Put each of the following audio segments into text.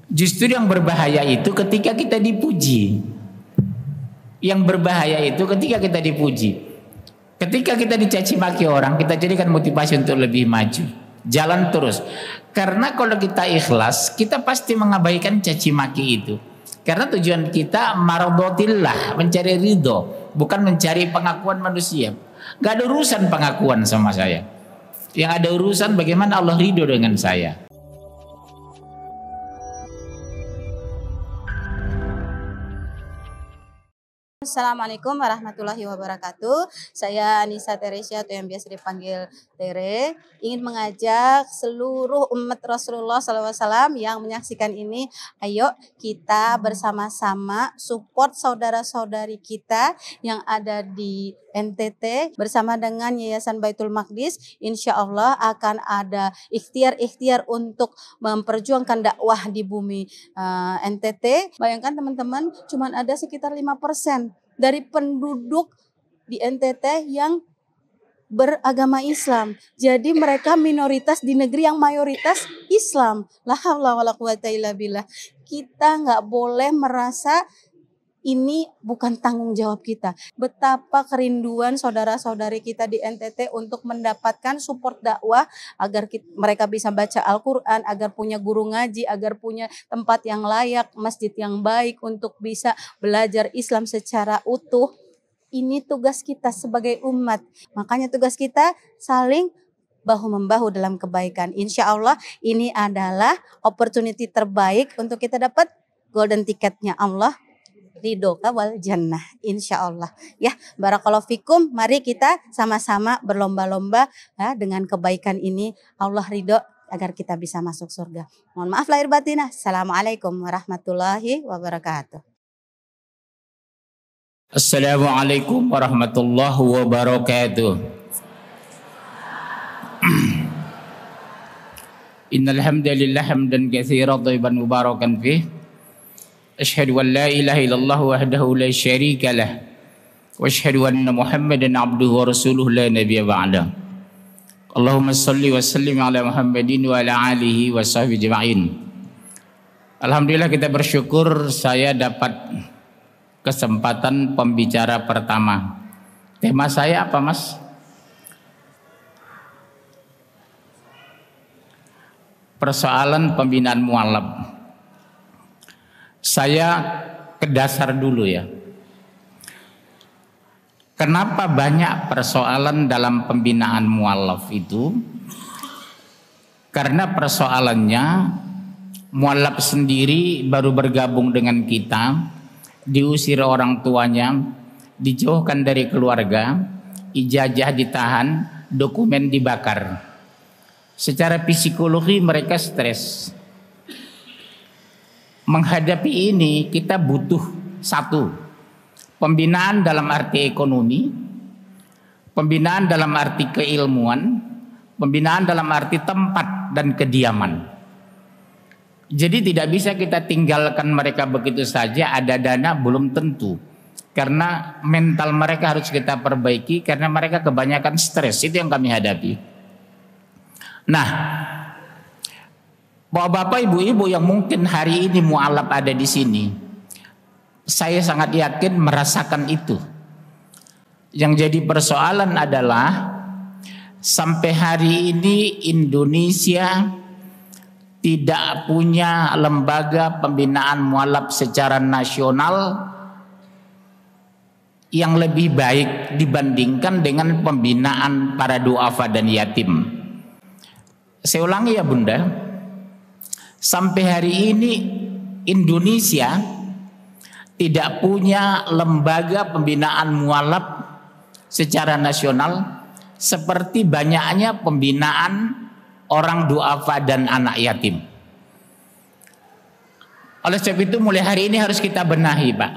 Justru yang berbahaya itu ketika kita dipuji. Yang berbahaya itu ketika kita dipuji. Ketika kita dicaci maki orang, kita jadikan motivasi untuk lebih maju. Jalan terus. Karena kalau kita ikhlas, kita pasti mengabaikan caci maki itu. Karena tujuan kita mardotillah, mencari ridho, bukan mencari pengakuan manusia. Gak ada urusan pengakuan sama saya. Yang ada urusan bagaimana Allah ridho dengan saya. Assalamualaikum warahmatullahi wabarakatuh. Saya Anissa Teresia atau yang biasa dipanggil Tere, ingin mengajak seluruh umat Rasulullah SAW yang menyaksikan ini, ayo kita bersama-sama support saudara-saudari kita yang ada di NTT bersama dengan Yayasan Baitul Maqdis. Insya Allah akan ada ikhtiar-ikhtiar untuk memperjuangkan dakwah di bumi NTT. Bayangkan teman-teman, cuma ada sekitar 5% dari penduduk di NTT yang beragama Islam. Jadi mereka minoritas di negeri yang mayoritas Islam. La haula wala quwata illa billah. Kita nggak boleh merasa ini bukan tanggung jawab kita. Betapa kerinduan saudara-saudari kita di NTT untuk mendapatkan support dakwah agar mereka bisa baca Al-Quran, agar punya guru ngaji, agar punya tempat yang layak, masjid yang baik untuk bisa belajar Islam secara utuh. Ini tugas kita sebagai umat. Makanya tugas kita saling bahu-membahu dalam kebaikan. Insya Allah ini adalah opportunity terbaik untuk kita dapat golden ticketnya Allah. Ridho wal jannah, insya Allah. Ya, barakallahu fikum. Mari kita sama-sama berlomba-lomba ya, dengan kebaikan ini. Allah ridho agar kita bisa masuk surga. Mohon maaf lahir batin. Assalamualaikum warahmatullahi wabarakatuh. Assalamualaikum warahmatullahi wabarakatuh. Innal hamdalillah hamdan katsiran thayyiban mubarakan fih. Asyhadu an la ilaha illallah wahdahu la syarika lah wa asyhadu anna Muhammadan abduhu wa rasuluhu la nabiyya ba'da. Allahumma shalli wa sallim ala Muhammadin wa ala alihi wa sahbihi ajma'in. Alhamdulillah kita bersyukur saya dapat kesempatan pembicara pertama. Tema saya apa, Mas? Persoalan pembinaan mualaf. Saya ke dasar dulu ya. Kenapa banyak persoalan dalam pembinaan mualaf itu? Karena persoalannya mualaf sendiri baru bergabung dengan kita, diusir orang tuanya, dijauhkan dari keluarga, ijazah ditahan, dokumen dibakar. Secara psikologi mereka stres. Menghadapi ini kita butuh satu, pembinaan dalam arti ekonomi, pembinaan dalam arti keilmuan, pembinaan dalam arti tempat dan kediaman. Jadi tidak bisa kita tinggalkan mereka begitu saja, ada dana belum tentu. Karena mental mereka harus kita perbaiki karena mereka kebanyakan stres, itu yang kami hadapi. Nah, Bapak-bapak, ibu-ibu yang mungkin hari ini mualaf ada di sini, saya sangat yakin merasakan itu. Yang jadi persoalan adalah sampai hari ini Indonesia tidak punya lembaga pembinaan mualaf secara nasional yang lebih baik dibandingkan dengan pembinaan para duafa dan yatim. Saya ulangi ya Bunda. Sampai hari ini Indonesia tidak punya lembaga pembinaan mualaf secara nasional seperti banyaknya pembinaan orang duafa dan anak yatim. Oleh sebab itu mulai hari ini harus kita benahi, Pak.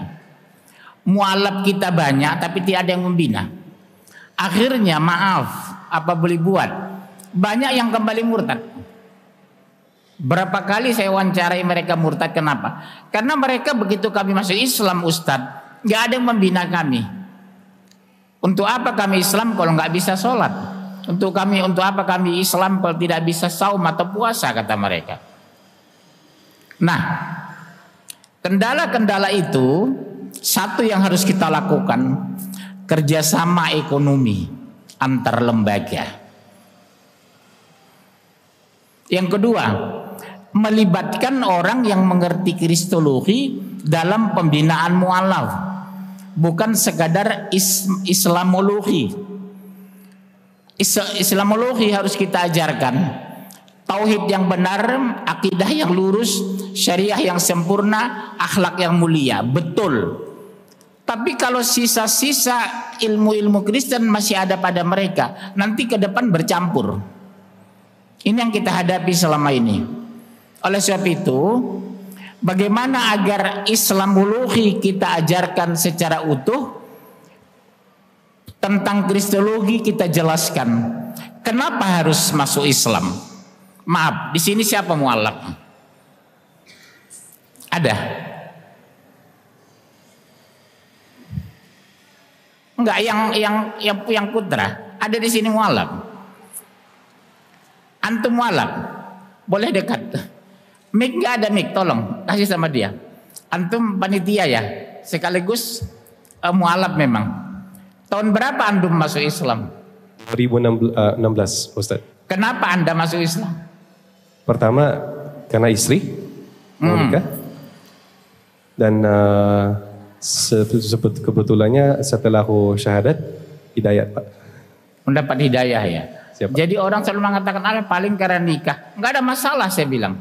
Mualaf kita banyak tapi tidak ada yang membina. Akhirnya maaf, apa boleh buat? Banyak yang kembali murtad. Berapa kali saya wawancarai mereka murtad, kenapa? Karena mereka begitu kami masuk Islam, Ustadz, nggak ada yang membina kami. Untuk apa kami Islam kalau nggak bisa sholat? Untuk apa kami Islam kalau tidak bisa saum atau puasa, kata mereka. Nah, kendala-kendala itu satu yang harus kita lakukan, kerjasama ekonomi antar lembaga. Yang kedua, melibatkan orang yang mengerti kristologi dalam pembinaan mualaf, bukan sekadar islamologi. Islamologi harus kita ajarkan tauhid yang benar, akidah yang lurus, syariah yang sempurna, akhlak yang mulia, betul. Tapi kalau sisa-sisa ilmu-ilmu Kristen masih ada pada mereka, nanti ke depan bercampur. Ini yang kita hadapi selama ini. Oleh sebab itu, bagaimana agar Islamologi kita ajarkan secara utuh, tentang kristologi kita jelaskan kenapa harus masuk Islam. Maaf, di sini siapa mualaf? Ada? Enggak, yang putra. Ada di sini mualaf. Antum mualaf? Boleh dekat. Mik enggak ada mik, tolong kasih sama dia. Antum panitia ya, sekaligus mualaf memang. Tahun berapa antum masuk Islam? 2016, Ustaz. Kenapa Anda masuk Islam? Pertama karena istri mau nikah, dan kebetulannya setelah aku syahadat hidayat, Pak. Mendapat hidayah ya. Siapa? Jadi orang selalu mengatakan paling karena nikah. Enggak ada masalah, saya bilang.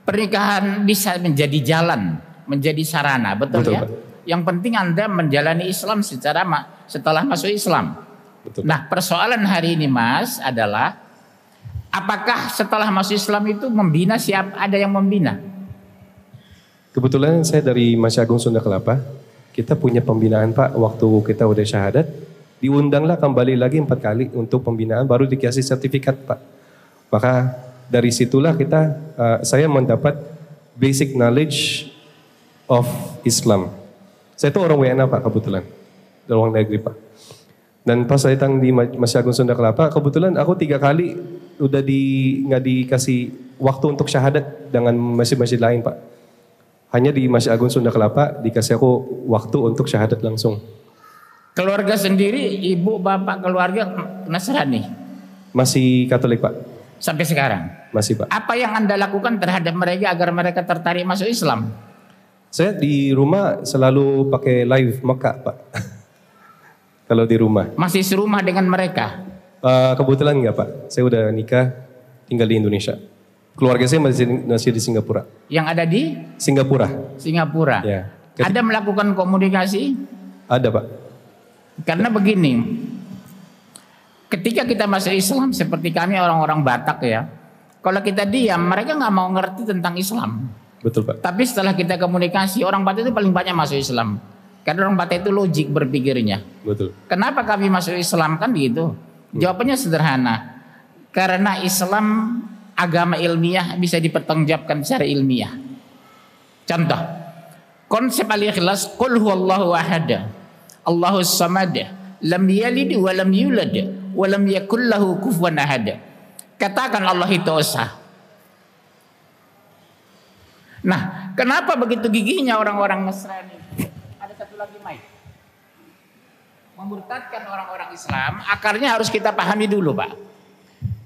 Pernikahan bisa menjadi jalan, menjadi sarana, betul ya? Pak. Yang penting Anda menjalani Islam setelah masuk Islam. Betul. Nah, persoalan hari ini Mas adalah apakah setelah masuk Islam itu membina, ada yang membina? Kebetulan saya dari Masjid Agung Sunda Kelapa. Kita punya pembinaan, Pak, waktu kita udah syahadat. Diundanglah kembali lagi 4 kali untuk pembinaan, baru dikasih sertifikat, Pak. Maka dari situlah saya mendapat basic knowledge of Islam. Saya itu orang WNA, Pak, kebetulan. Dari orang negeri, Pak. Dan pas saya datang di Masjid Agung Sunda Kelapa, kebetulan aku 3 kali udah nggak dikasih waktu untuk syahadat dengan masjid-masjid lain, Pak. Hanya di Masjid Agung Sunda Kelapa dikasih aku waktu untuk syahadat langsung. Keluarga sendiri, ibu, bapak, keluarga Nasrani? Masih Katolik, Pak. Sampai sekarang? Masih, Pak. Apa yang Anda lakukan terhadap mereka agar mereka tertarik masuk Islam? Saya di rumah selalu pakai live Mekah, Pak. Kalau di rumah. Masih serumah dengan mereka? Kebetulan enggak, Pak. Saya udah nikah, tinggal di Indonesia. Keluarga saya masih di Singapura. Yang ada di? Singapura. Singapura. Ya. Ada melakukan komunikasi? Ada, Pak. Karena begini, ketika kita masuk Islam seperti kami orang-orang Batak ya, kalau kita diam mereka nggak mau ngerti tentang Islam. Betul, Pak. Tapi setelah kita komunikasi, orang Batak itu paling banyak masuk Islam. Karena orang Batak itu logik berpikirnya. Betul. Kenapa kami masuk Islam kan gitu? Jawabannya sederhana. Karena Islam agama ilmiah bisa dipertanggungjawabkan secara ilmiah. Contoh, konsep al-ikhlas, qul huwallahu ahad, Allahus samad, lam yalid wa lam yulad wa lam yakul lahu kufuwan ahad. Katakan Allah itu esa. Nah, kenapa begitu gigihnya orang-orang Nasrani? Ada satu lagi mic. Memurtadkan orang-orang Islam, akarnya harus kita pahami dulu, Pak.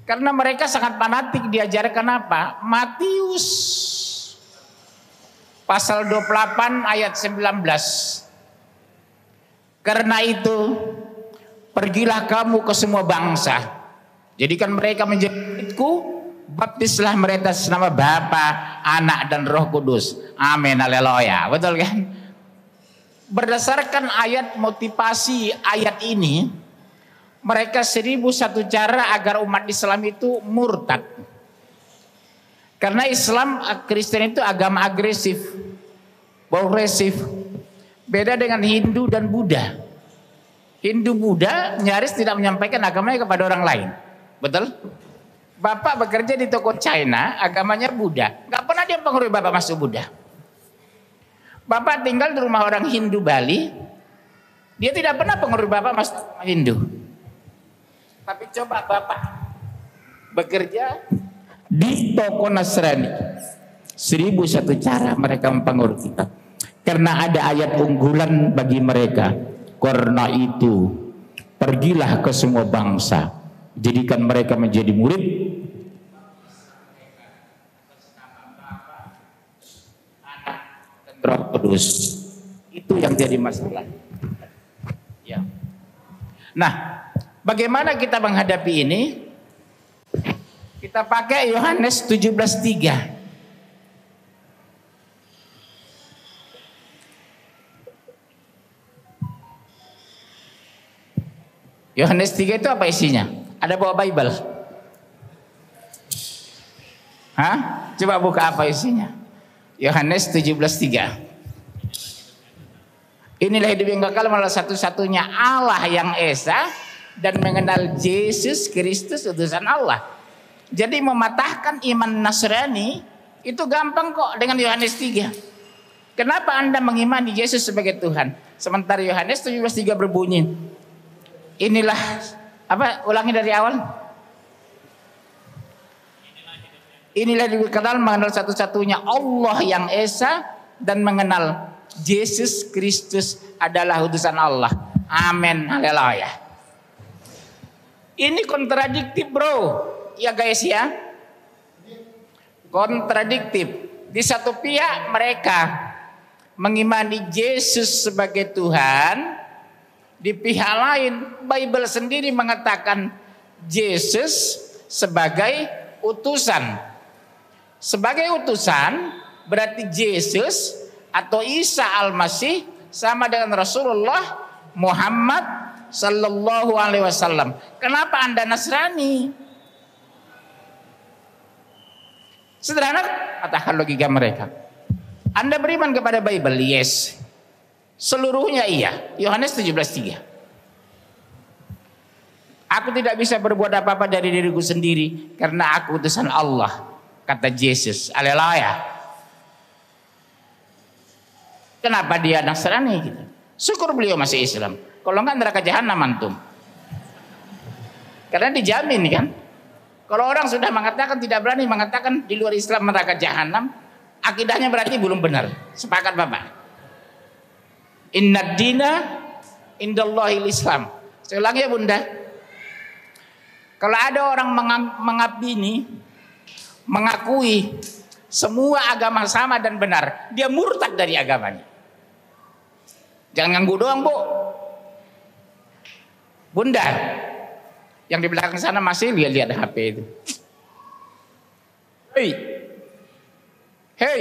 Karena mereka sangat fanatik diajarkan apa? Matius pasal 28 ayat 19. Karena itu pergilah kamu ke semua bangsa, jadikan mereka menjadi muridku, baptislah mereka nama Bapa, Anak dan Roh Kudus. Amin, haleluya. Betul kan? Berdasarkan ayat motivasi ayat ini, mereka 1001 cara agar umat Islam itu murtad. Karena Islam, Kristen itu agama agresif, progresif. Beda dengan Hindu dan Buddha. Hindu Buddha nyaris tidak menyampaikan agamanya kepada orang lain. Betul? Bapak bekerja di toko China, agamanya Buddha. Gak pernah dia pengaruhi Bapak masuk Buddha. Bapak tinggal di rumah orang Hindu Bali, dia tidak pernah pengaruhi Bapak masuk Hindu. Tapi coba Bapak bekerja di toko Nasrani, 1001 cara mereka mempengaruhi kita. Karena ada ayat unggulan bagi mereka. Karena itu pergilah ke semua bangsa, jadikan mereka menjadi murid dan Roh Kudus. Itu yang jadi masalah. Ya. Nah, bagaimana kita menghadapi ini? Kita pakai Yohanes 17:3. Yohanes 3 itu apa isinya? Ada bawa Bible? Hah? Coba buka apa isinya? Yohanes 17:3. Inilah hidup yang kekal melalui satu-satunya Allah yang Esa dan mengenal Yesus Kristus utusan Allah. Jadi mematahkan iman Nasrani itu gampang kok dengan Yohanes 3. Kenapa Anda mengimani Yesus sebagai Tuhan? Sementara Yohanes 17:3 berbunyi, inilah apa? Ulangi dari awal. Inilah dikenal mengenal satu-satunya Allah yang Esa dan mengenal Yesus Kristus adalah utusan Allah. Amin. Haleluya. Ini kontradiktif, bro. Ya guys ya. Kontradiktif. Di satu pihak mereka mengimani Yesus sebagai Tuhan. Di pihak lain, Bible sendiri mengatakan Yesus sebagai utusan. Sebagai utusan berarti Yesus atau Isa Al-Masih sama dengan Rasulullah Muhammad Sallallahu Alaihi Wasallam. Kenapa Anda Nasrani? Sederhana, katakan logika mereka. Anda beriman kepada Bible? Yes. Seluruhnya iya. Yohanes 17:3. Aku tidak bisa berbuat apa-apa dari diriku sendiri karena aku utusan Allah, kata Yesus. Haleluya. Kenapa dia Nasrani gitu? Syukur beliau masih Islam. Kalau enggak neraka jahanam antum. Karena dijamin kan. Kalau orang sudah mengatakan tidak berani mengatakan di luar Islam neraka jahanam, akidahnya berarti belum benar. Sepakat Bapak? Inna dina indallahil Islam. Saya ulangi ya Bunda. Kalau ada orang mengakui semua agama sama dan benar, dia murtad dari agamanya. Jangan ganggu doang, Bu. Bunda, yang di belakang sana masih lihat HP itu. Hei,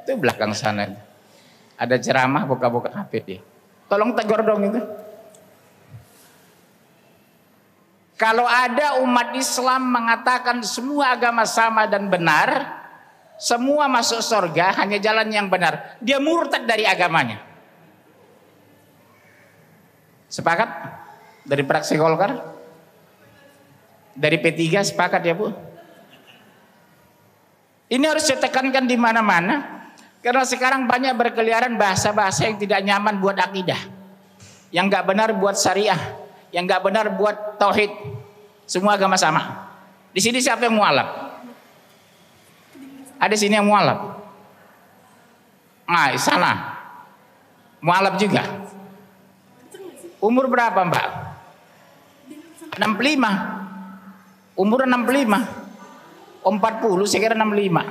itu belakang sana. Ada ceramah buka-buka HP dia. Tolong tegur dong itu. Kalau ada umat Islam mengatakan semua agama sama dan benar, semua masuk surga, hanya jalan yang benar, dia murtad dari agamanya. Sepakat? Dari fraksi Golkar? Dari P3 sepakat ya Bu? Ini harus ditekankan di mana-mana. Karena sekarang banyak berkeliaran bahasa-bahasa yang tidak nyaman buat akidah, yang nggak benar buat syariah, yang nggak benar buat tauhid. Semua agama sama. Di sini siapa yang mualaf? Ada sini yang mualaf. Nah, sana mualaf juga. Umur berapa Mbak? 65. Umur 65. 40, saya kira 65.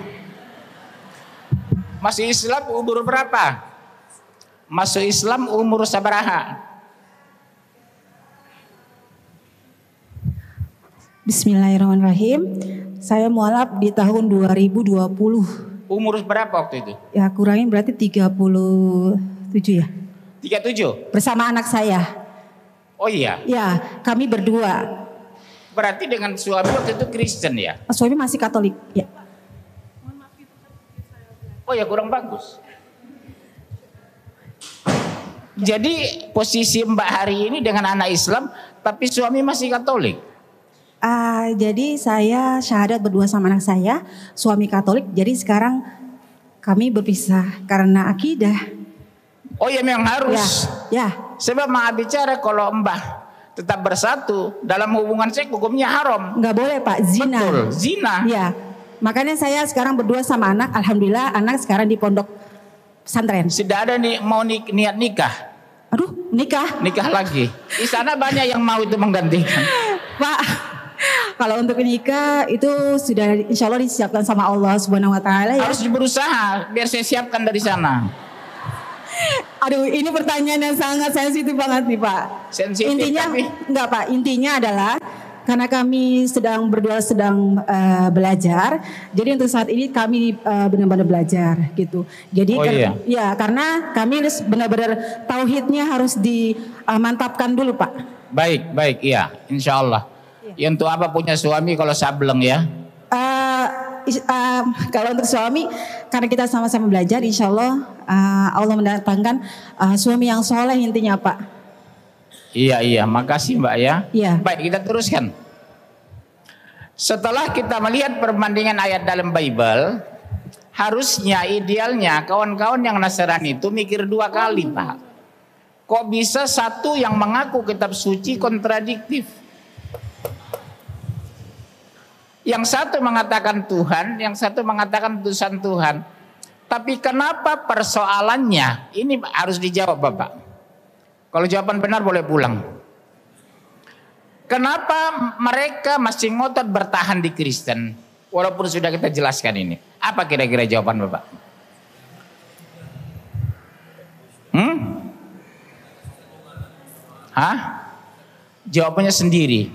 Masuk Islam umur berapa? Masuk Islam umur sabaraha? Bismillahirrahmanirrahim. Saya mualaf di tahun 2020. Umur berapa waktu itu? Ya kurangin berarti 37 ya. 37? Bersama anak saya. Oh iya? Ya, kami berdua. Berarti dengan suami waktu itu Kristen ya? Suami masih Katolik ya. Oh ya kurang bagus. Jadi posisi Mbak hari ini dengan anak Islam, tapi suami masih Katolik. Jadi saya syahadat berdua sama anak saya, suami Katolik. Jadi sekarang kami berpisah karena akidah. Oh ya memang harus. Ya. Sebab Mbak bicara kalau Mbak tetap bersatu dalam hubungan seks hukumnya haram. Nggak boleh Pak, zina. Betul, zina. Ya. makanya saya sekarang berdua sama anak. Alhamdulillah anak sekarang di pondok pesantren. Sudah ada nih mau niat nikah? Aduh, nikah. Nikah lagi. Di sana banyak yang mau itu menggantikan. Pak, kalau untuk nikah itu sudah insya Allah disiapkan sama Allah Subhanahu Wa Taala ya. Harus berusaha biar saya siapkan dari sana. Aduh, ini pertanyaan yang sangat sensitif banget nih Pak. Sensitif, intinya tapi... enggak Pak, intinya adalah karena kami berdua sedang belajar, jadi untuk saat ini kami benar-benar belajar gitu. Jadi ya karena kami benar-benar tauhidnya harus dimantapkan dulu Pak. Baik iya, insya Allah. Ya. Untuk apa punya suami kalau sableng ya? Kalau untuk suami, karena kita sama-sama belajar, insya Allah Allah mendatangkan suami yang soleh intinya Pak. Iya, makasih Mbak ya. Iya. Baik, kita teruskan. Setelah kita melihat perbandingan ayat dalam Bible, harusnya idealnya kawan-kawan yang Nasrani itu mikir 2 kali Pak. Kok bisa satu yang mengaku kitab suci kontradiktif? Yang satu mengatakan Tuhan, yang satu mengatakan utusan Tuhan. Tapi kenapa persoalannya? Ini harus dijawab Bapak. Kalau jawaban benar boleh pulang. Kenapa mereka masih ngotot bertahan di Kristen? Walaupun sudah kita jelaskan ini. Apa kira-kira jawaban Bapak? Jawabannya sendiri.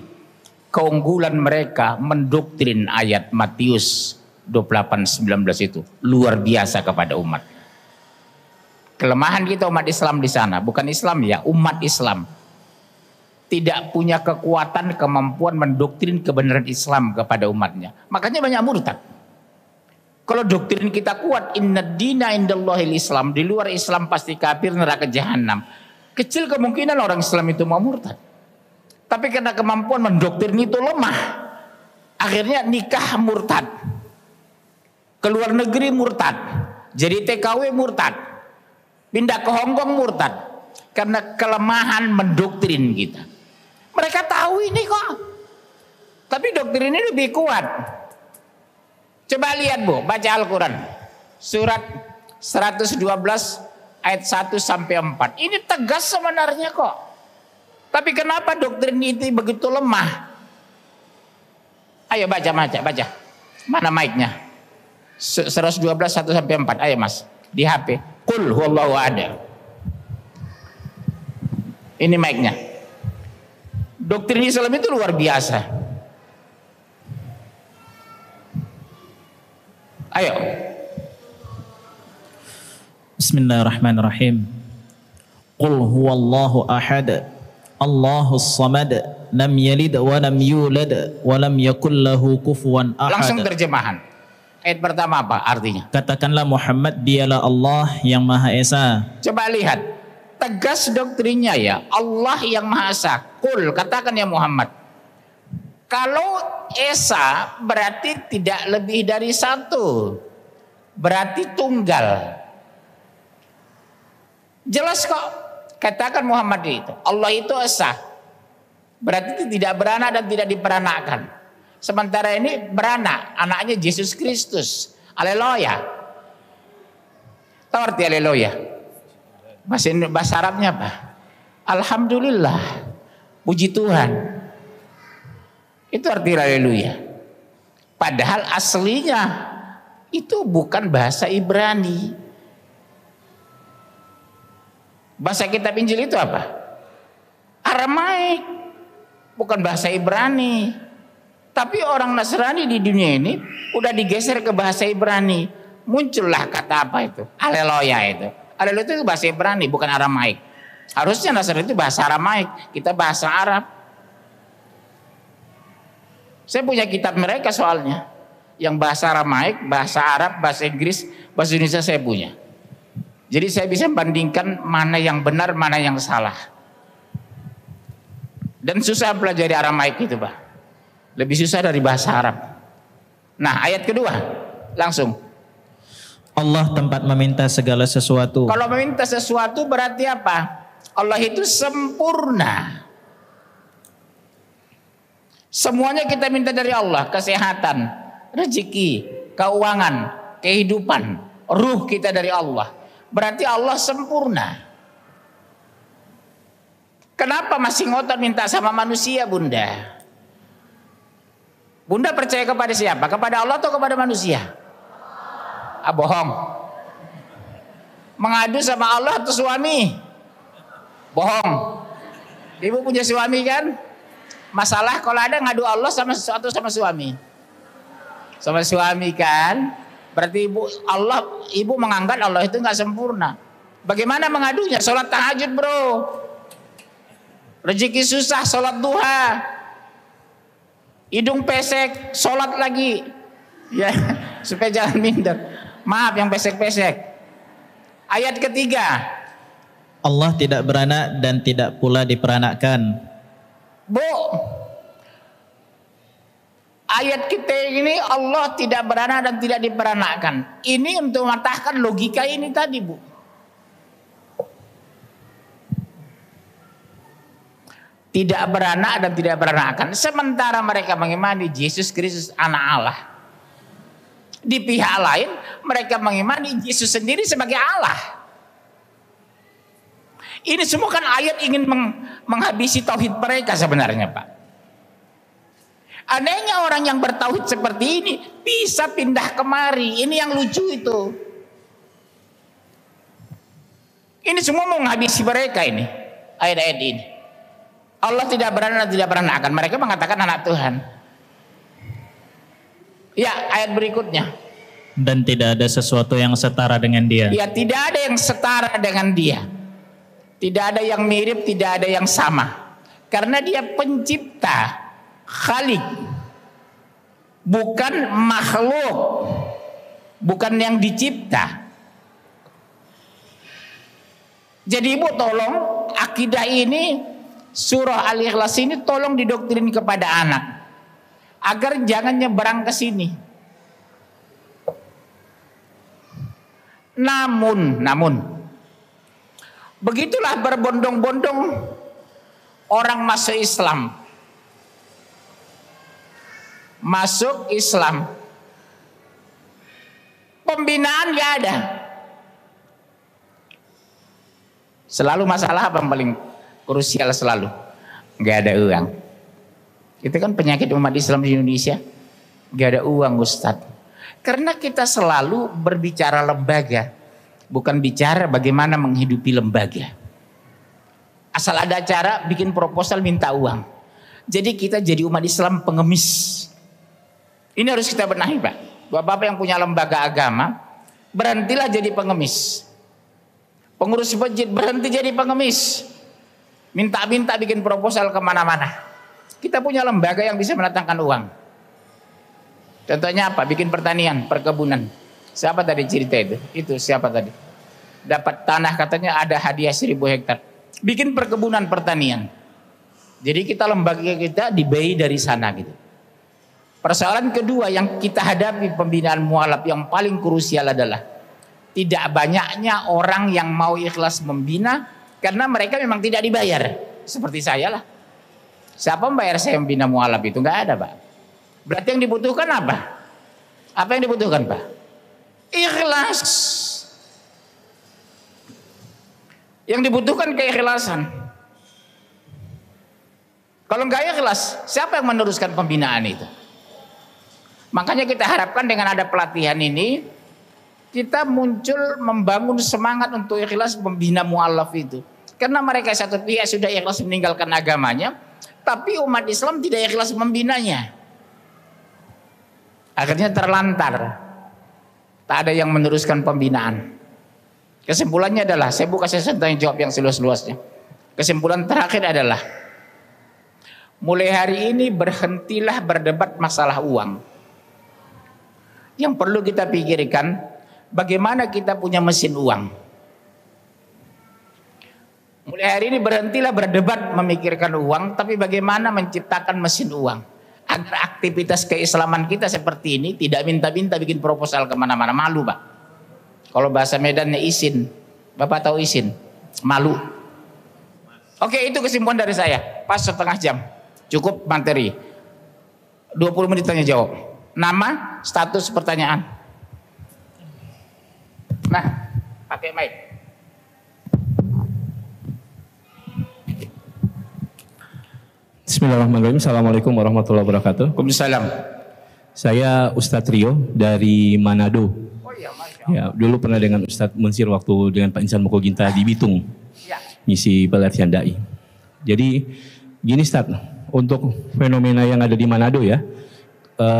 Keunggulan mereka mendoktrin ayat Matius 28:19 itu luar biasa kepada umat. Kelemahan kita umat Islam di sana, bukan Islam ya, umat Islam tidak punya kekuatan, kemampuan mendoktrin kebenaran Islam kepada umatnya. Makanya banyak murtad. Kalau doktrin kita kuat, inna dina indallahil Islam, di luar Islam pasti kafir, neraka jahanam. Kecil kemungkinan orang Islam itu mau murtad. Tapi karena kemampuan mendoktrin itu lemah, akhirnya nikah murtad, keluar negeri murtad, jadi TKW murtad, pindah ke Hongkong murtad, karena kelemahan mendoktrin kita. Mereka tahu ini kok, tapi doktrin ini lebih kuat. Coba lihat Bu, baca Al-Quran, surat 112 ayat 1 sampai 4. Ini tegas sebenarnya kok. Tapi kenapa doktrin itu begitu lemah? Ayo baca. Mana mic-nya? 112 1 sampai 4. Ayo Mas, di HP. Qul huwallahu ahad. Ini mic-nya. Doktrin Islam itu luar biasa. Ayo. Bismillahirrahmanirrahim. Qul huwallahu ahad. Allahus samad, lam yalid wa lam yulad wa lam yakul lahu kufuwan ahad. Langsung terjemahan. Ayat pertama apa artinya? Katakanlah Muhammad, dialah Allah yang Maha Esa. Coba lihat, tegas doktrinnya ya, Allah yang Maha Esa. Qul, katakan ya Muhammad. Kalau Esa berarti tidak lebih dari satu, berarti tunggal. Jelas kok. Katakan Muhammad itu, Allah itu esa, berarti itu tidak beranak dan tidak diperanakkan. Sementara ini beranak, anaknya Yesus Kristus. Haleluya. Tahu arti haleluya? Bahasa Arabnya apa? Alhamdulillah, puji Tuhan. Itu arti haleluya. Padahal aslinya itu bukan bahasa Ibrani. Bahasa kitab Injil itu apa? Aramaik, bukan bahasa Ibrani. Tapi orang Nasrani di dunia ini udah digeser ke bahasa Ibrani. Muncullah kata apa itu? Haleluya itu. Haleluya itu bahasa Ibrani, bukan Aramaik. Harusnya Nasrani itu bahasa Aramaik, kita bahasa Arab. Saya punya kitab mereka soalnya. Yang bahasa Aramaik, bahasa Arab, bahasa Inggris, bahasa Indonesia saya punya. Jadi saya bisa bandingkan mana yang benar, mana yang salah. Dan susah pelajari Aramaik itu Pak. Lebih susah dari bahasa Arab. Nah ayat kedua, langsung. Allah tempat meminta segala sesuatu. Kalau meminta sesuatu berarti apa? Allah itu sempurna. Semuanya kita minta dari Allah, kesehatan, rezeki, keuangan, kehidupan, ruh kita dari Allah. Berarti Allah sempurna. Kenapa masih ngotot minta sama manusia, Bunda? Bunda percaya kepada siapa? Kepada Allah atau kepada manusia? Bohong. Mengadu sama Allah atau suami? Bohong. Ibu punya suami kan? Masalah kalau ada ngadu Allah sama sesuatu sama suami. Sama suami kan? Berarti ibu menganggap Allah itu nggak sempurna. Bagaimana mengadunya? Sholat tahajud, bro. Rezeki susah, sholat duha. Hidung pesek, sholat lagi. Ya, supaya jangan minder. Maaf yang pesek-pesek. Ayat ketiga. Allah tidak beranak dan tidak pula diperanakkan. Bu, ayat kita ini Allah tidak beranak dan tidak diperanakkan. Ini untuk mematahkan logika ini tadi, Bu. Tidak beranak dan tidak beranakkan. Sementara mereka mengimani Yesus Kristus anak Allah. Di pihak lain mereka mengimani Yesus sendiri sebagai Allah. Ini semua kan ayat ingin menghabisi tauhid mereka sebenarnya, Pak. Anehnya orang yang bertauhid seperti ini bisa pindah kemari. Ini yang lucu itu. Ini semua mau menghabisi mereka ini. Ayat-ayat ini. Allah tidak beranak dan tidak beranakkan. Mereka mengatakan anak Tuhan. Ya, ayat berikutnya. Dan tidak ada sesuatu yang setara dengan dia. Ya, tidak ada yang setara dengan dia. Tidak ada yang mirip, tidak ada yang sama. Karena dia pencipta, khalik. Bukan makhluk. Bukan yang dicipta. Jadi ibu tolong akidah ini, surah Al-Ikhlas ini tolong didoktrin kepada anak. Agar jangan nyebrang ke sini. Namun begitulah berbondong-bondong orang masuk Islam. Masuk Islam. Pembinaan gak ada. Selalu masalah apa yang paling krusial selalu? Gak ada uang. Itu kan penyakit umat Islam di Indonesia. Gak ada uang, Ustadz. Karena kita selalu berbicara lembaga, bukan bicara bagaimana menghidupi lembaga. Asal ada acara bikin proposal minta uang. Jadi kita jadi umat Islam pengemis. Ini harus kita benahi, Pak. Bapak-bapak yang punya lembaga agama, berhentilah jadi pengemis. Pengurus masjid berhenti jadi pengemis. Minta-minta bikin proposal kemana-mana. Kita punya lembaga yang bisa mendatangkan uang. Contohnya apa? Bikin pertanian, perkebunan. Siapa tadi cerita itu? Itu siapa tadi? Dapat tanah katanya ada hadiah 1000 hektar. Bikin perkebunan pertanian. Jadi kita lembaga kita dibayar dari sana gitu. Persoalan kedua yang kita hadapi pembinaan mualaf yang paling krusial adalah tidak banyaknya orang yang mau ikhlas membina karena mereka memang tidak dibayar. Seperti saya lah. Siapa membayar saya membina mualaf itu? Enggak ada, Pak. Berarti yang dibutuhkan apa? Apa yang dibutuhkan, Pak? Ikhlas. Yang dibutuhkan keikhlasan. Kalau enggak ikhlas, siapa yang meneruskan pembinaan itu? Makanya kita harapkan dengan ada pelatihan ini, kita muncul membangun semangat untuk ikhlas membina mualaf itu. Karena mereka satu pihak sudah ikhlas meninggalkan agamanya, tapi umat Islam tidak ikhlas membinanya. Akhirnya terlantar. Tak ada yang meneruskan pembinaan. Kesimpulannya adalah, saya bukan tanya jawab yang seluas-luasnya. Kesimpulan terakhir adalah, mulai hari ini berhentilah berdebat masalah uang. Yang perlu kita pikirkan, bagaimana kita punya mesin uang. Mulai hari ini berhentilah berdebat memikirkan uang, tapi bagaimana menciptakan mesin uang. Agar aktivitas keislaman kita seperti ini tidak minta-minta bikin proposal kemana-mana. Malu, Pak. Kalau bahasa Medannya isin. Bapak tahu isin? Malu. Oke, itu kesimpulan dari saya. Pas setengah jam. Cukup materi. 20 menit tanya jawab. Nama, status, pertanyaan. Nah, pakai mic. Bismillahirrahmanirrahim. Assalamualaikum warahmatullahi wabarakatuh. Waalaikumsalam. Saya Ustadz Rio dari Manado. Ya, dulu pernah dengan Ustadz Munsir waktu dengan Pak Insan Mokoginta di Bitung, misi pelatihan dai. Jadi gini Ustadz, untuk fenomena yang ada di Manado ya,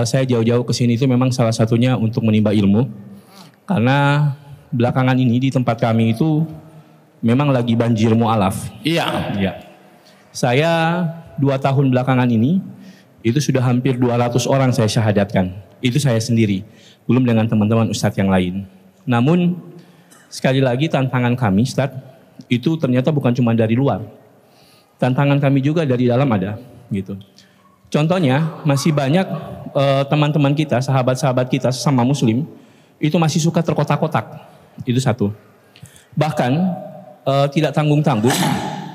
saya jauh-jauh ke sini itu memang salah satunya untuk menimba ilmu, karena belakangan ini di tempat kami itu memang lagi banjir mu'alaf. Iya. Ya. Saya 2 tahun belakangan ini itu sudah hampir 200 orang saya syahadatkan. Itu saya sendiri, belum dengan teman-teman Ustadz yang lain. Namun sekali lagi tantangan kami Ustadz itu ternyata bukan cuma dari luar. Tantangan kami juga dari dalam ada gitu. Contohnya masih banyak teman-teman kita, sahabat-sahabat kita sesama muslim itu masih suka terkotak-kotak. Itu satu. Bahkan tidak tanggung-tanggung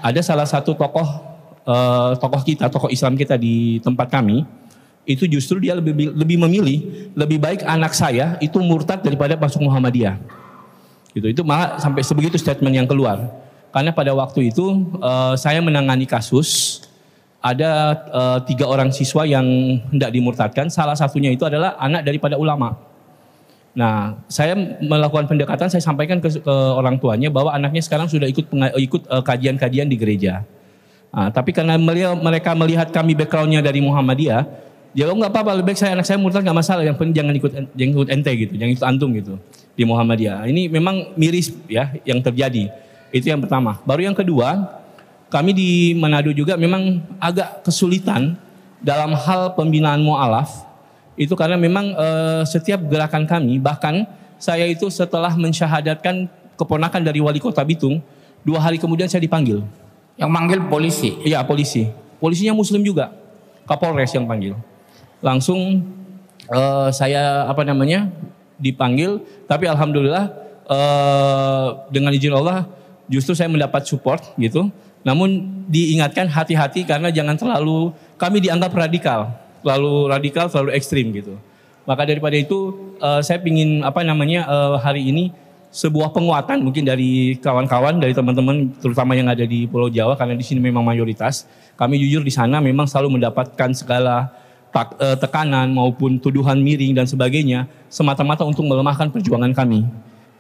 ada salah satu tokoh kita, tokoh Islam kita di tempat kami, itu justru dia lebih memilih, lebih baik anak saya itu murtad daripada masuk Muhammadiyah. Gitu. Itu malah sampai sebegitu statement yang keluar. Karena pada waktu itu saya menangani kasus, ada 3 orang siswa yang hendak dimurtadkan, salah satunya itu adalah anak daripada ulama. Nah, saya melakukan pendekatan, saya sampaikan ke orang tuanya bahwa anaknya sekarang sudah ikut kajian-kajian di gereja. Nah, tapi karena mereka melihat kami backgroundnya dari Muhammadiyah, dia nggak apa-apa, lebih baik anak saya murtad nggak masalah, yang penting jangan ikut ente gitu, jangan ikut antum gitu di Muhammadiyah. Ini memang miris ya yang terjadi. Itu yang pertama. Baru yang kedua, kami di Manado juga memang agak kesulitan dalam hal pembinaan mu'alaf. Itu karena memang setiap gerakan kami, bahkan saya itu setelah mensyahadatkan keponakan dari wali kota Bitung, 2 hari kemudian saya dipanggil. Yang manggil polisi? Iya, polisi. Polisinya muslim juga. Kapolres yang panggil. Langsung saya dipanggil, tapi alhamdulillah dengan izin Allah justru saya mendapat support gitu. Namun diingatkan hati-hati karena jangan terlalu, kami dianggap radikal, terlalu ekstrim gitu. Maka daripada itu saya ingin hari ini sebuah penguatan mungkin dari kawan-kawan, dari teman-teman terutama yang ada di Pulau Jawa, karena di sini memang mayoritas. Kami jujur di sana memang selalu mendapatkan segala tekanan maupun tuduhan miring dan sebagainya semata-mata untuk melemahkan perjuangan kami.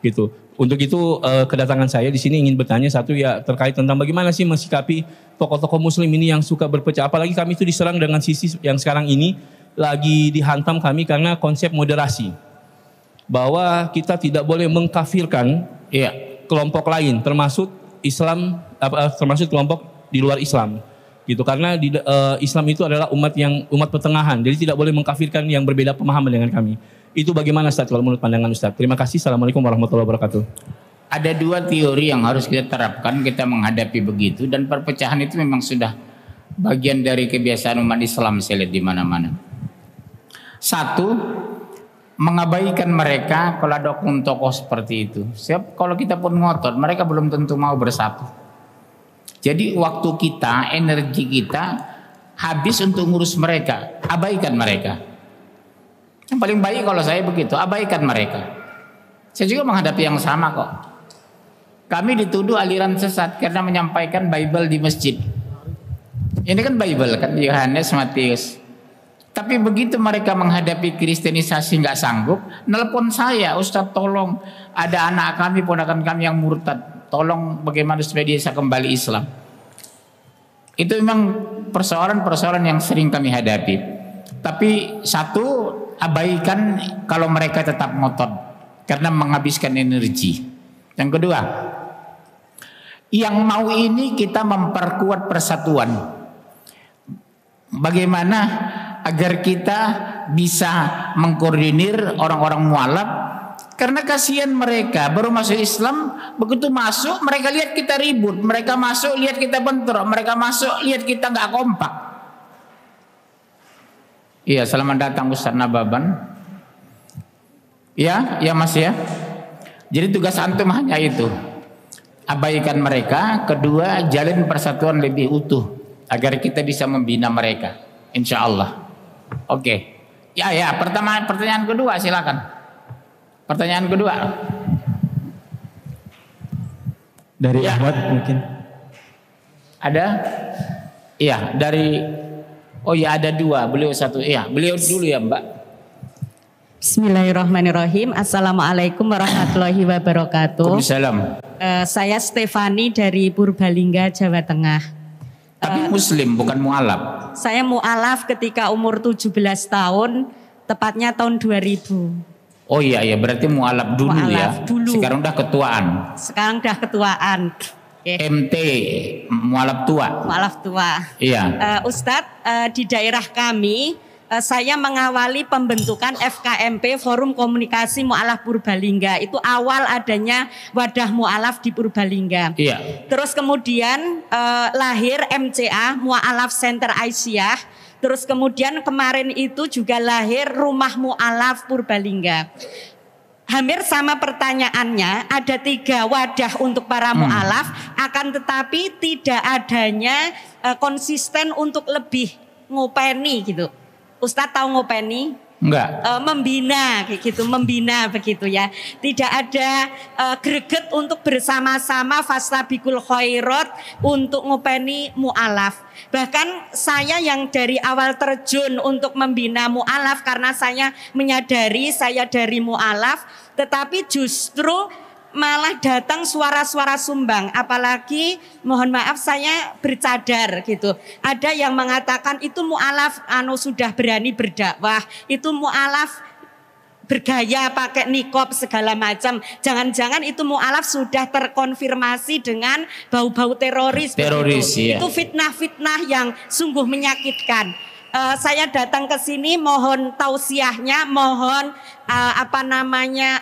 Gitu. Untuk itu kedatangan saya di sini ingin bertanya satu ya terkait tentang bagaimana sih mensikapi tokoh-tokoh muslim ini yang suka berpecah. Apalagi kami itu diserang dengan sisi yang sekarang ini lagi dihantam kami karena konsep moderasi. Bahwa kita tidak boleh mengkafirkan kelompok lain termasuk Islam, termasuk kelompok di luar Islam. Gitu, karena Islam itu adalah umat pertengahan, jadi tidak boleh mengkafirkan yang berbeda pemahaman dengan kami. Itu bagaimana Ustaz kalau menurut pandangan Ustaz? Terima kasih. Assalamualaikum warahmatullahi wabarakatuh. Ada 2 teori yang harus kita terapkan kita menghadapi begitu, dan perpecahan itu memang sudah bagian dari kebiasaan umat Islam saya lihat di mana-mana. Satu, mengabaikan mereka kalau ada oknum tokoh seperti itu. Kalau kita pun ngotot, mereka belum tentu mau bersatu. Jadi waktu kita, energi kita habis untuk ngurus mereka, abaikan mereka. Yang paling baik kalau saya begitu, abaikan mereka. Saya juga menghadapi yang sama kok. Kami dituduh aliran sesat karena menyampaikan Bible di masjid. Ini kan Bible kan, Yohanes, Matius. Tapi begitu mereka menghadapi kristenisasi nggak sanggup, nelpon saya, Ustadz tolong, ada anak kami, ponakan kami yang murtad, tolong bagaimana supaya dia bisa kembali Islam. Itu memang persoalan-persoalan yang sering kami hadapi. Tapi satu, abaikan kalau mereka tetap ngotot karena menghabiskan energi. Yang kedua, yang mau ini kita memperkuat persatuan. Bagaimana agar kita bisa mengkoordinir orang-orang mualaf, karena kasihan mereka baru masuk Islam, begitu masuk mereka lihat kita ribut, mereka masuk lihat kita bentrok, mereka masuk lihat kita nggak kompak. Iya, selamat datang Ustaz Nababan. Ya Mas ya. Jadi tugas antum hanya itu, abaikan mereka. Kedua, jalin persatuan lebih utuh agar kita bisa membina mereka, insya Allah. Oke. Ya, pertanyaan kedua silakan. Pertanyaan kedua. Dari Ya. Ahmad mungkin. Ada? Iya, dari ada dua, beliau satu. Iya, beliau dulu ya, Mbak. Bismillahirrahmanirrahim. Assalamualaikum warahmatullahi wabarakatuh. Waalaikumsalam. Saya Stefani dari Purbalingga, Jawa Tengah. Tapi Muslim bukan mu'alaf. Saya mu'alaf ketika umur 17 tahun, tepatnya tahun 2000. Oh iya, berarti mu'alaf dulu Mu'alaf ya. dulu. Sekarang udah ketuaan. Sekarang udah ketuaan. MT, mu'alaf tua. Mu'alaf tua. Iya. Ustadz, di daerah kami, saya mengawali pembentukan FKMP Forum Komunikasi Mu'alaf Purbalingga. Itu awal adanya wadah mu'alaf di Purbalingga. Iya. Terus kemudian lahir MCA Mu'alaf Center Aisyah. Terus kemudian kemarin itu juga lahir Rumah Mu'alaf Purbalingga. Hampir sama pertanyaannya, ada 3 wadah untuk para mu'alaf, akan tetapi tidak adanya konsisten untuk lebih ngopeni gitu. Ustadz tahu ngopeni? Enggak. Membina kayak gitu, membina begitu ya. Tidak ada greget untuk bersama-sama fastabiqul khairat untuk ngopeni mu'alaf. Bahkan saya yang dari awal terjun untuk membina mu'alaf karena saya menyadari saya dari mu'alaf, tetapi justru malah datang suara-suara sumbang, apalagi mohon maaf saya bercadar gitu. Ada yang mengatakan itu mu'alaf sudah berani berdakwah, itu mu'alaf bergaya pakai nikob segala macam. Jangan-jangan itu mu'alaf sudah terkonfirmasi dengan bau-bau teroris. Ya. Itu fitnah-fitnah yang sungguh menyakitkan. Saya datang ke sini mohon tausiahnya, mohon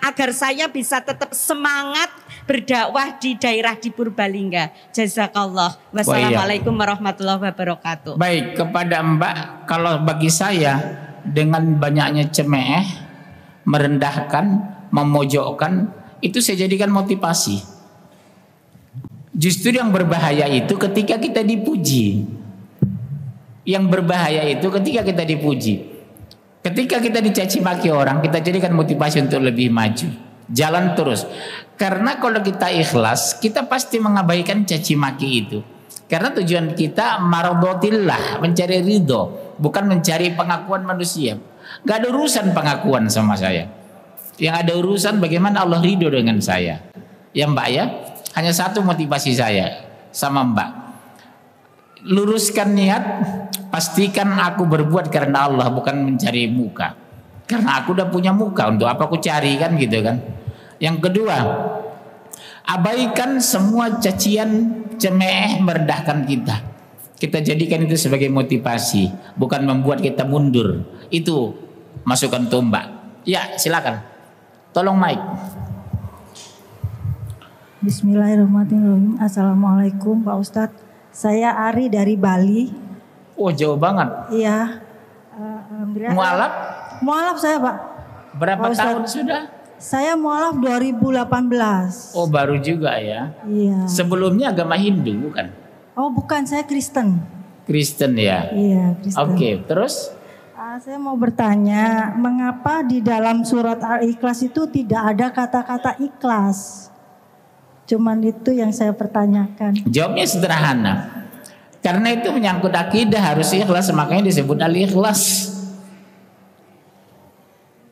agar saya bisa tetap semangat berdakwah di daerah di Purbalingga. Jazakallah. Wassalamualaikum warahmatullahi wabarakatuh. Baik, kepada Mbak, kalau bagi saya dengan banyaknya cemeh, merendahkan, memojokkan, itu saya jadikan motivasi. Justru yang berbahaya itu ketika kita dipuji. Yang berbahaya itu ketika kita dipuji. Ketika kita dicaci maki orang, kita jadikan motivasi untuk lebih maju. Jalan terus. Karena kalau kita ikhlas, kita pasti mengabaikan caci maki itu. Karena tujuan kita maradhatillah, mencari ridho, bukan mencari pengakuan manusia. Gak ada urusan pengakuan sama saya. Yang ada urusan bagaimana Allah ridho dengan saya. Ya Mbak ya, hanya satu motivasi saya sama Mbak. Luruskan niat, pastikan aku berbuat karena Allah, bukan mencari muka. Karena aku udah punya muka, untuk apa aku cari kan gitu kan. Yang kedua, abaikan semua cacian, cemeh, merendahkan kita. Kita jadikan itu sebagai motivasi, bukan membuat kita mundur. Itu masukan Mbak. Ya silakan, tolong mic. Bismillahirrahmanirrahim. Assalamualaikum Pak Ustadz. Saya Ari dari Bali. Oh jauh banget. Iya. Mu'alaf? Mu'alaf saya Pak. Berapa Pak tahun sudah? Saya mu'alaf 2018. Oh baru juga ya. Iya. Sebelumnya agama Hindu bukan? Oh bukan, saya Kristen. Kristen ya. Iya Kristen. Oke, terus? Saya mau bertanya, mengapa di dalam surat Al-Ikhlas itu tidak ada kata-kata ikhlas? Cuman itu yang saya pertanyakan. Jawabnya sederhana. Karena itu menyangkut akidah, harus ikhlas, makanya disebut al-ikhlas.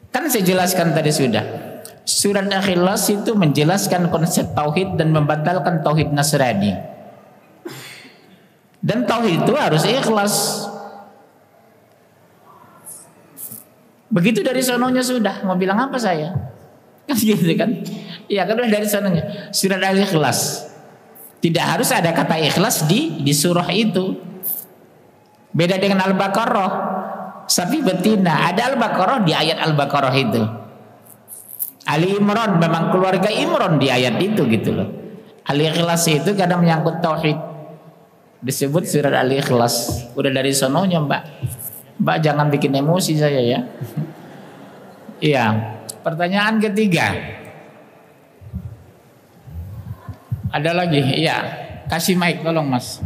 Kan saya jelaskan tadi sudah. Surat Al-Ikhlas itu menjelaskan konsep tauhid dan membatalkan tauhid Nasrani. Dan tauhid itu harus ikhlas. Begitu dari sononya sudah, mau bilang apa saya? Kan gitu kan? Iya kan udah dari sononya. Surat Al-Ikhlas. Tidak harus ada kata ikhlas di surah itu. Beda dengan Al-Baqarah. Sapi betina. Ada Al-Baqarah di ayat Al-Baqarah itu. Ali Imran memang keluarga Imran di ayat itu gitu loh. Al-Ikhlas itu kadang menyangkut tauhid. Disebut surat Al-Ikhlas. Udah dari sononya Mbak. Mbak jangan bikin emosi saya ya. Iya. Pertanyaan ketiga. Ada lagi? Iya. Kasih mic tolong Mas.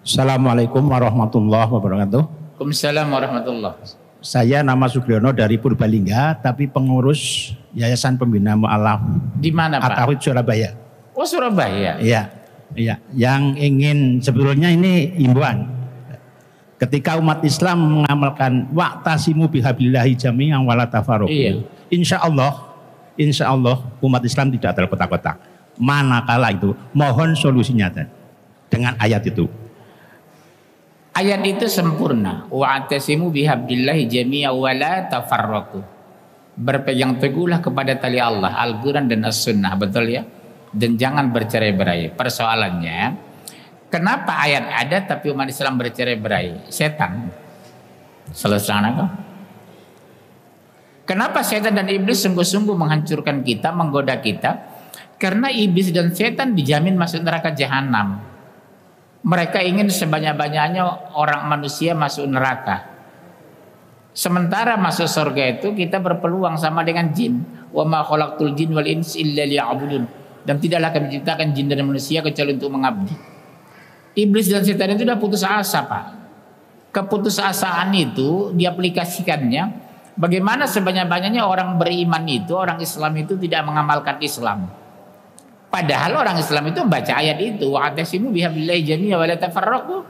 Assalamualaikum warahmatullahi wabarakatuh. Waalaikumsalam warahmatullahi. Saya nama Sugiono dari Purbalingga, tapi pengurus Yayasan Pembina Mu'alaf. Di mana Pak? At-Tauhid Surabaya. Oh Surabaya. Iya, iya. Yang ingin sebetulnya ini himbauan. Ketika umat Islam mengamalkan wa'tasimu bihablillahi jami'an wala tafarraqu. Iya. Insya Allah umat Islam tidak terkotak-kotak. Manakala itu mohon solusinya dengan ayat itu. Ayat itu sempurna. Wa'tasimu bihablillahi jami'a wa la tafarraqu. Berpegang teguhlah kepada tali Allah, Al-Quran dan As-Sunnah, betul ya? Dan jangan bercerai-berai. Persoalannya, kenapa ayat ada tapi umat Islam bercerai-berai? Setan. Selesai kau. Kenapa setan dan iblis sungguh-sungguh menghancurkan kita, menggoda kita? Karena iblis dan setan dijamin masuk neraka jahanam. Mereka ingin sebanyak-banyaknya orang manusia masuk neraka. Sementara masuk surga itu kita berpeluang sama dengan jin. Wa ma khalaqtul jin wal ins illa liya'budun. Dan tidaklah kami menciptakan jin dan manusia kecuali untuk mengabdi. Iblis dan setan itu sudah putus asa, Pak. Keputusasaan itu diaplikasikannya. Bagaimana sebanyak-banyaknya orang beriman itu, orang Islam itu tidak mengamalkan Islam. Padahal orang Islam itu membaca ayat itu, wa'tasimu bihablillahi jami'an wa la tafarraqu.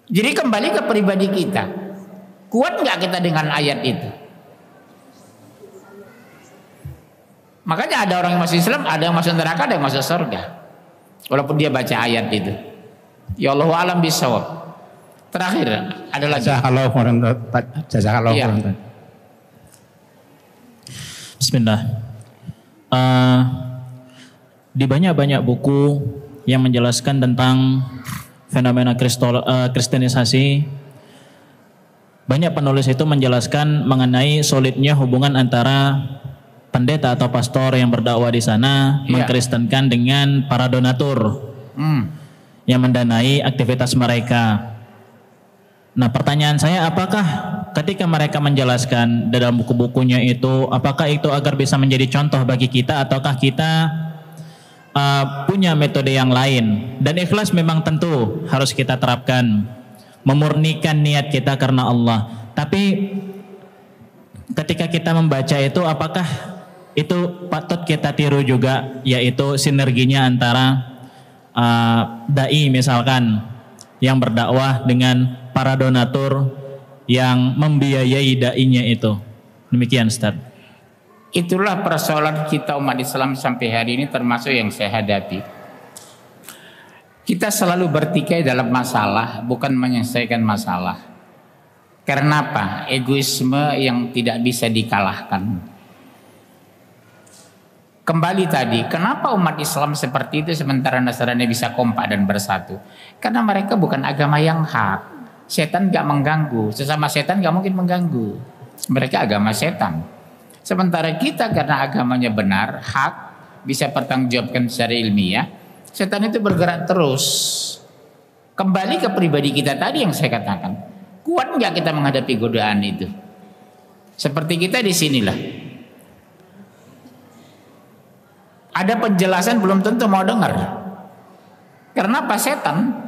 Jadi kembali ke pribadi kita. Kuat nggak kita dengan ayat itu? Makanya ada orang yang masuk Islam, ada yang masuk neraka, ada yang masuk surga. Walaupun dia baca ayat itu. Ya Allah alam bisawab. Terakhir ada lagi. Jazakallahu khairan. Bismillah. Di banyak-banyak buku yang menjelaskan tentang fenomena kristenisasi, banyak penulis itu menjelaskan mengenai solidnya hubungan antara pendeta atau pastor yang berdakwah di sana mengkristenkan dengan para donatur yang mendanai aktivitas mereka. Nah, pertanyaan saya, apakah ketika mereka menjelaskan dalam buku-bukunya itu, apakah itu agar bisa menjadi contoh bagi kita, ataukah kita punya metode yang lain? Dan ikhlas memang tentu harus kita terapkan, memurnikan niat kita karena Allah. Tapi ketika kita membaca itu, apakah itu patut kita tiru juga, yaitu sinerginya antara dai misalkan yang berdakwah dengan para donatur yang membiayai dai-nya itu. Demikian Ustaz. Itulah persoalan kita umat Islam sampai hari ini, termasuk yang saya hadapi. Kita selalu bertikai dalam masalah, bukan menyelesaikan masalah. Karena apa? Egoisme yang tidak bisa dikalahkan. Kembali tadi, kenapa umat Islam seperti itu sementara Nasrani bisa kompak dan bersatu? Karena mereka bukan agama yang hak. Setan gak mengganggu, sesama setan gak mungkin mengganggu. Mereka agama setan. Sementara kita karena agamanya benar, hak, bisa pertanggungjawabkan secara ilmiah, setan itu bergerak terus. Kembali ke pribadi kita tadi yang saya katakan, kuat nggak kita menghadapi godaan itu? Seperti kita di sinilah. Ada penjelasan belum tentu mau dengar. Karena apa? Setan.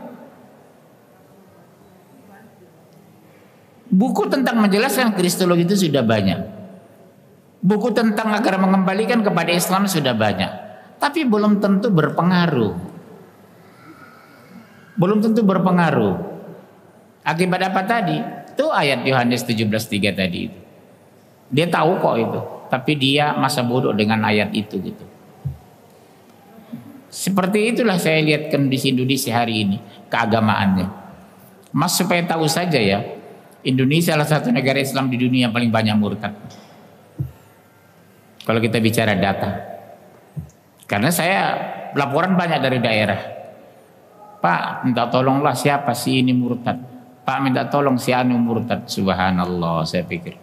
Buku tentang menjelaskan kristologi itu sudah banyak. Buku tentang agar mengembalikan kepada Islam sudah banyak. Tapi belum tentu berpengaruh. Belum tentu berpengaruh. Akibat apa tadi? Itu ayat Yohanes 17:3 tadi itu. Dia tahu kok itu, tapi dia masa bodoh dengan ayat itu gitu. Seperti itulah saya lihat kondisi Indonesia hari ini, keagamaannya. Mas supaya tahu saja ya, Indonesia salah satu negara Islam di dunia yang paling banyak murtad. Kalau kita bicara data. Karena saya laporan banyak dari daerah. Pak, minta tolonglah siapa sih ini murtad. Pak, minta tolong si anu murtad. Subhanallah, saya pikir.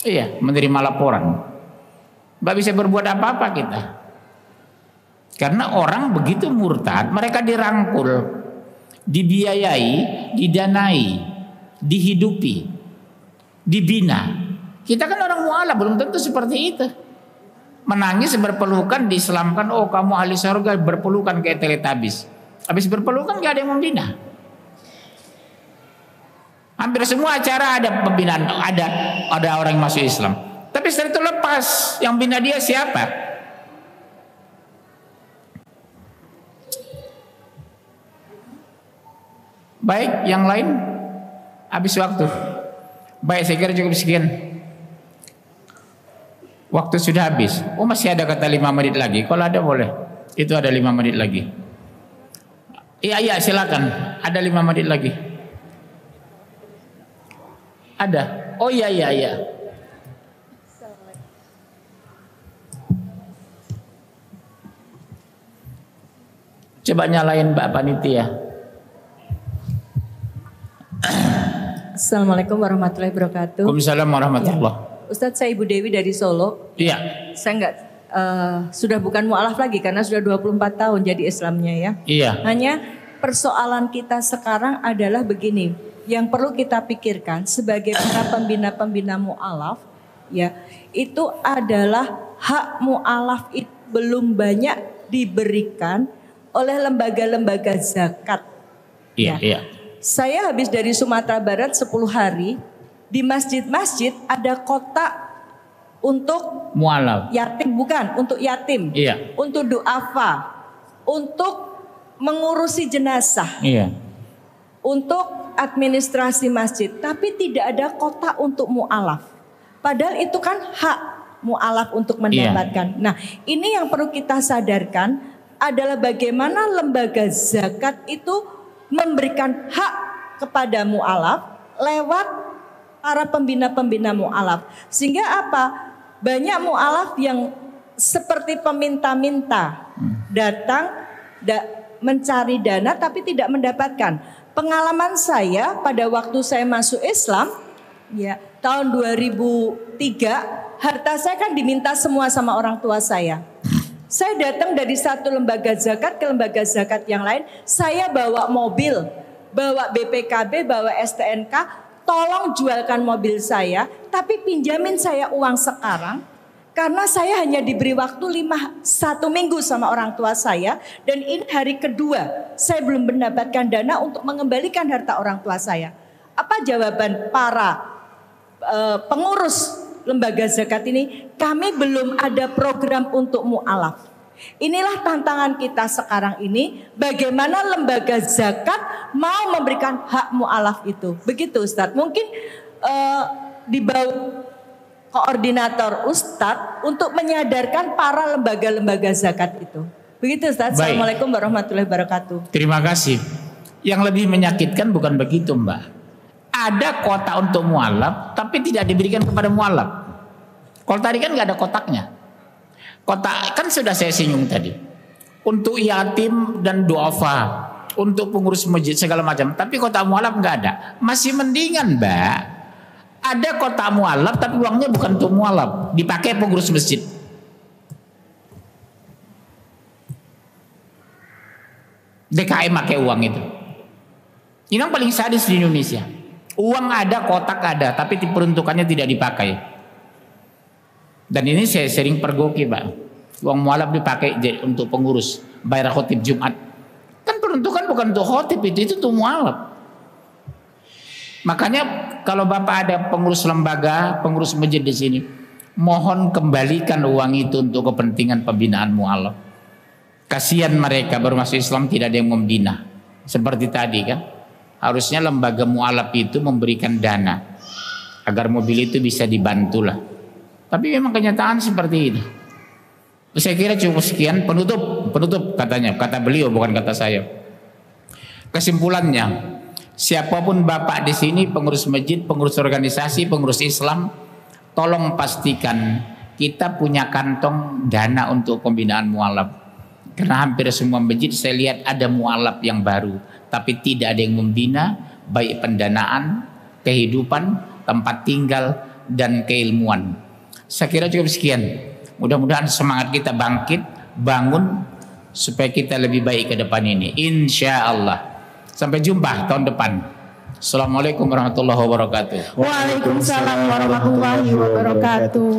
Iya, menerima laporan. Nggak bisa berbuat apa-apa kita. Karena orang begitu murtad, mereka dirangkul, dibiayai, didanai, dihidupi, dibina. Kita kan orang mu'alaf, belum tentu seperti itu. Menangis berpelukan, diislamkan, oh kamu ahli surga, berpelukan kayak Teletubbies. Habis berpelukan gak ada yang membina. Hampir semua acara ada pembinaan, ada orang yang masuk Islam. Tapi setelah itu lepas, yang bina dia siapa? Baik, yang lain habis waktu. Baik, saya kira cukup sekian. Waktu sudah habis. Oh, masih ada kata 5 menit lagi. Kalau ada boleh. Itu ada 5 menit lagi. Iya, silakan. Ada 5 menit lagi. Ada. Oh iya. Coba nyalain Mbak Panitia. Assalamualaikum warahmatullahi wabarakatuh. Waalaikumsalam warahmatullahi. Ustadz, saya Ibu Dewi dari Solo. Iya. Saya sudah bukan mu'alaf lagi karena sudah 24 tahun jadi Islamnya ya. Iya. Hanya persoalan kita sekarang adalah begini. Yang perlu kita pikirkan sebagai para pembina-pembina mu'alaf ya, itu adalah hak mu'alaf itu belum banyak diberikan oleh lembaga-lembaga zakat. Iya. Saya habis dari Sumatera Barat 10 hari, di masjid-masjid ada kotak untuk mu'alaf. Yatim, bukan, untuk yatim. Iya. Untuk duafa, untuk mengurusi jenazah. Iya. Untuk administrasi masjid, tapi tidak ada kotak untuk mu'alaf. Padahal itu kan hak mu'alaf untuk mendapatkan. Nah, ini yang perlu kita sadarkan adalah bagaimana lembaga zakat itu memberikan hak kepada mu'alaf lewat para pembina-pembina mu'alaf. Sehingga apa? Banyak mu'alaf yang seperti peminta-minta, datang mencari dana tapi tidak mendapatkan. Pengalaman saya pada waktu saya masuk Islam, ya tahun 2003, harta saya kan diminta semua sama orang tua saya. Saya datang dari satu lembaga zakat ke lembaga zakat yang lain, saya bawa mobil, bawa BPKB, bawa STNK, tolong jualkan mobil saya, tapi pinjamin saya uang sekarang. Karena saya hanya diberi waktu 1 minggu sama orang tua saya. Dan ini hari kedua saya belum mendapatkan dana untuk mengembalikan harta orang tua saya. Apa jawaban para pengurus lembaga zakat ini? Kami belum ada program untuk mu'alaf. Inilah tantangan kita sekarang ini. Bagaimana lembaga zakat mau memberikan hak mu'alaf itu. Begitu Ustadz. Mungkin di bawah koordinator Ustadz untuk menyadarkan para lembaga-lembaga zakat itu. Begitu Ustadz. Baik. Assalamualaikum warahmatullahi wabarakatuh. Terima kasih. Yang lebih menyakitkan bukan begitu Mbak. Ada kota untuk mu'alaf tapi tidak diberikan kepada mu'alaf. Kalau tadi kan nggak ada kotaknya. Kotak kan sudah saya singgung tadi. Untuk yatim dan duafa, untuk pengurus masjid segala macam. Tapi kotak mu'alaf nggak ada. Masih mendingan Mbak. Ada kotak mu'alaf tapi uangnya bukan untuk mu'alaf, dipakai pengurus masjid. DKM pakai uang itu. Ini yang paling sadis di Indonesia. Uang ada, kotak ada, tapi peruntukannya tidak dipakai. Dan ini saya sering pergoki Pak. Uang mu'alaf dipakai untuk pengurus, bayar khotib Jumat. Kan peruntukan bukan untuk khotib, itu untuk mu'alaf. Makanya kalau Bapak ada pengurus lembaga, pengurus masjid di sini, mohon kembalikan uang itu untuk kepentingan pembinaan mu'alaf. Kasihan mereka baru masuk Islam tidak ada yang membina. Seperti tadi kan, harusnya lembaga mu'alaf itu memberikan dana agar mobil itu bisa dibantulah. Tapi memang kenyataan seperti itu. Saya kira cukup sekian. Penutup katanya, kata beliau bukan kata saya. Kesimpulannya, siapapun Bapak di sini, pengurus masjid, pengurus organisasi, pengurus Islam, tolong pastikan kita punya kantong dana untuk pembinaan mu'alaf. Karena hampir semua masjid saya lihat ada mu'alaf yang baru, tapi tidak ada yang membina, baik pendanaan, kehidupan, tempat tinggal, dan keilmuan. Saya kira cukup sekian. Mudah-mudahan semangat kita bangkit, bangun, supaya kita lebih baik ke depan ini. Insya Allah. Sampai jumpa tahun depan. Assalamualaikum warahmatullahi wabarakatuh. Waalaikumsalam warahmatullahi wabarakatuh.